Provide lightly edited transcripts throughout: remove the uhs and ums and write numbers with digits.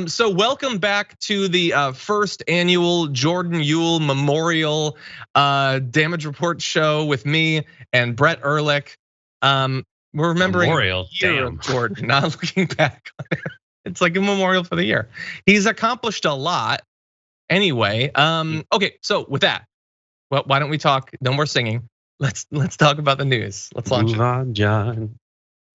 So welcome back to the first annual Jordan Uhl Memorial Damage Report show with me and Brett Erlich. We're remembering Memorial, a year of Jordan, not looking back on it. It's like a memorial for the year. He's accomplished a lot. Anyway, okay, so with that, well, why don't we talk? No more singing. Let's talk about the news. Let's launch it. Move on, John.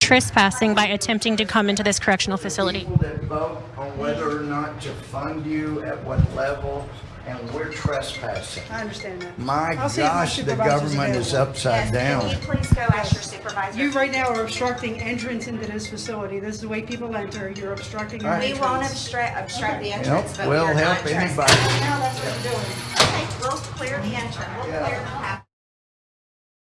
Trespassing by attempting to come into this correctional facility. People that vote on whether or not to fund you at what level, and we're trespassing. I understand that. My I'll see if my gosh, the supervisor's government is available. upside down. Can you please go ask your supervisor? You right now are obstructing entrance into this facility. This is the way people enter. You're obstructing your Right. We entrance. won't obstruct the entrance, but we'll we are help not trespassing. anybody. No, that's what we're doing. Okay, we'll clear the entrance. We'll clear the path.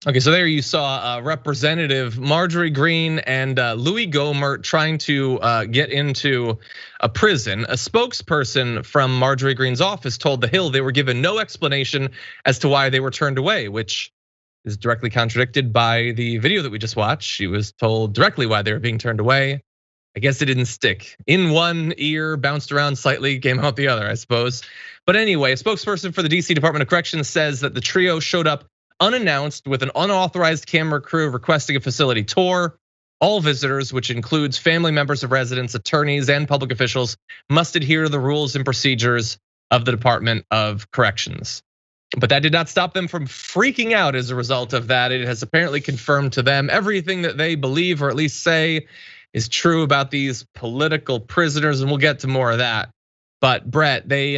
Okay, so there you saw Representative Marjorie Greene and Louie Gohmert trying to get into a prison. A spokesperson from Marjorie Greene's office told The Hill they were given no explanation as to why they were turned away, which is directly contradicted by the video that we just watched. She was told directly why they were being turned away. I guess it didn't stick. In one ear, bounced around slightly, came out the other, I suppose. But anyway, a spokesperson for the DC Department of Corrections says that the trio showed up unannounced with an unauthorized camera crew requesting a facility tour. All visitors, which includes family members of residents, attorneys, and public officials, must adhere to the rules and procedures of the Department of Corrections. But that did not stop them from freaking out as a result of that. It has apparently confirmed to them everything that they believe, or at least say, is true about these political prisoners, and we'll get to more of that. But Brett, they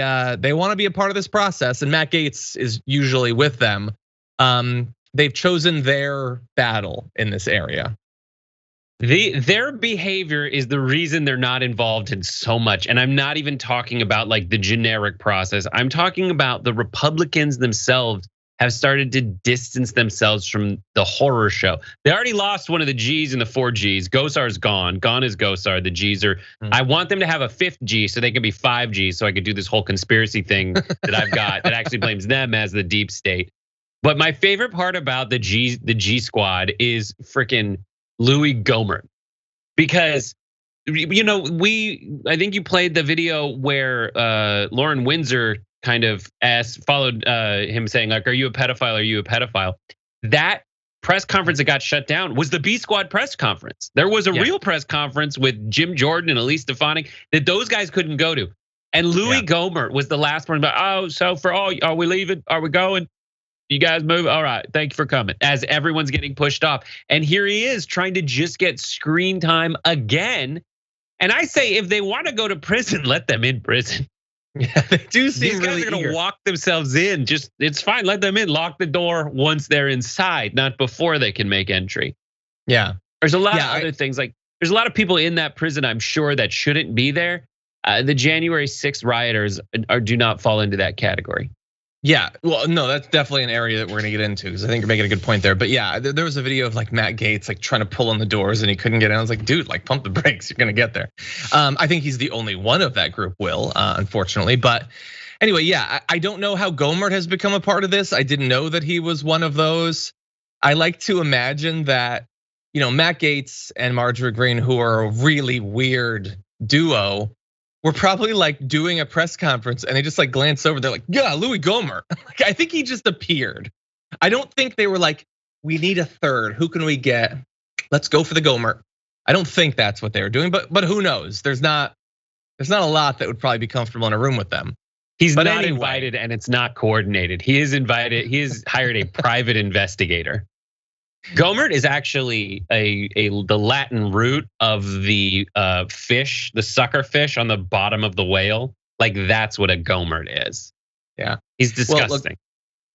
want to be a part of this process, and Matt Gaetz is usually with them. They've chosen their battle in this area. Their behavior is the reason they're not involved in so much. And I'm not even talking about like the generic process. I'm talking about the Republicans themselves have started to distance themselves from the horror show. They already lost one of the G's in the 4 G's. Gosar's gone. Gone is Gosar. The G's are, I want them to have a 5th G so they can be 5 G's so I could do this whole conspiracy thing that I've got that actually blames them as the deep state. But my favorite part about the G squad is freaking Louie Gohmert, because I think you played the video where Lauren Windsor kind of followed him saying like, "Are you a pedophile? Are you a pedophile?" That press conference that got shut down was the B Squad press conference. There was a real press conference with Jim Jordan and Elise Stefanik that those guys couldn't go to, and Louie Gohmert was the last one. But so for all, are we leaving? Are we going? You guys move? All right, thank you for coming. As everyone's getting pushed off. And here he is trying to just get screen time again. And I say, if they want to go to prison, let them in prison. Yeah, they do seem These guys really are gonna eager. walk themselves in. Just, it's fine, let them in. Lock the door once they're inside, not before they can make entry. Yeah. There's a lot of other things, like there's a lot of people in that prison, I'm sure, that shouldn't be there. The January 6th rioters do not fall into that category. Yeah, well, no, that's definitely an area that we're gonna get into, because I think you're making a good point there. But yeah, there was a video of like Matt Gaetz like trying to pull on the doors and he couldn't get in. I was like, dude, like pump the brakes, you're gonna get there. I think he's the only one of that group, Will, unfortunately. But anyway, yeah, I don't know how Gohmert has become a part of this. I didn't know that he was one of those. I like to imagine that, Matt Gaetz and Marjorie Greene, who are a really weird duo, we're probably like doing a press conference and they just like glance over. They're like, yeah, Louie Gohmert. Like, I think he just appeared. I don't think they were like, we need a third. Who can we get? Let's go for the Gohmert. I don't think that's what they were doing, but who knows? There's not a lot that would probably be comfortable in a room with them. He's not invited and it's not coordinated. He is invited. He has hired a private investigator. Gohmert is actually the Latin root of the fish, the sucker fish on the bottom of the whale. Like that's what a Gohmert is. Yeah, he's disgusting.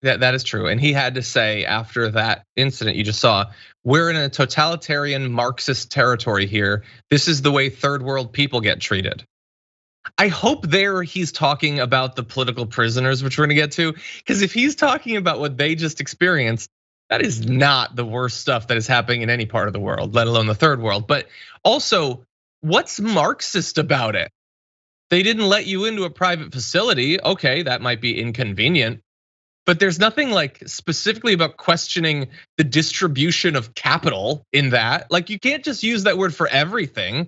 Well, look, that is true. And he had to say after that incident you just saw, we're in a totalitarian Marxist territory here. This is the way third world people get treated. I hope he's talking about the political prisoners, which we're gonna get to, because if he's talking about what they just experienced, that is not the worst stuff that is happening in any part of the world, let alone the third world. But also, what's Marxist about it? They didn't let you into a private facility. Okay, that might be inconvenient, but there's nothing like specifically about questioning the distribution of capital in that. Like, you can't just use that word for everything.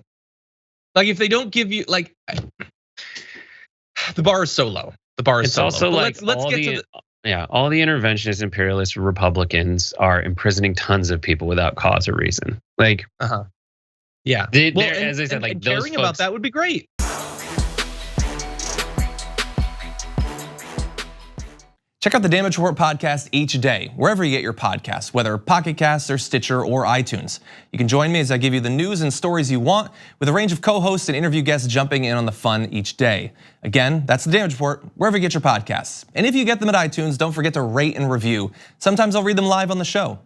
Like, if they don't give you, like, The bar is so low. The bar is It's so also low. like Let's get to the. all the interventionist imperialist Republicans are imprisoning tons of people without cause or reason. Like, Yeah. as I said, like and those caring about that would be great. Check out the Damage Report podcast each day, wherever you get your podcasts, whether Pocket Casts or Stitcher or iTunes. You can join me as I give you the news and stories you want, with a range of co-hosts and interview guests jumping in on the fun each day. Again, that's the Damage Report, wherever you get your podcasts. And if you get them at iTunes, don't forget to rate and review. Sometimes I'll read them live on the show.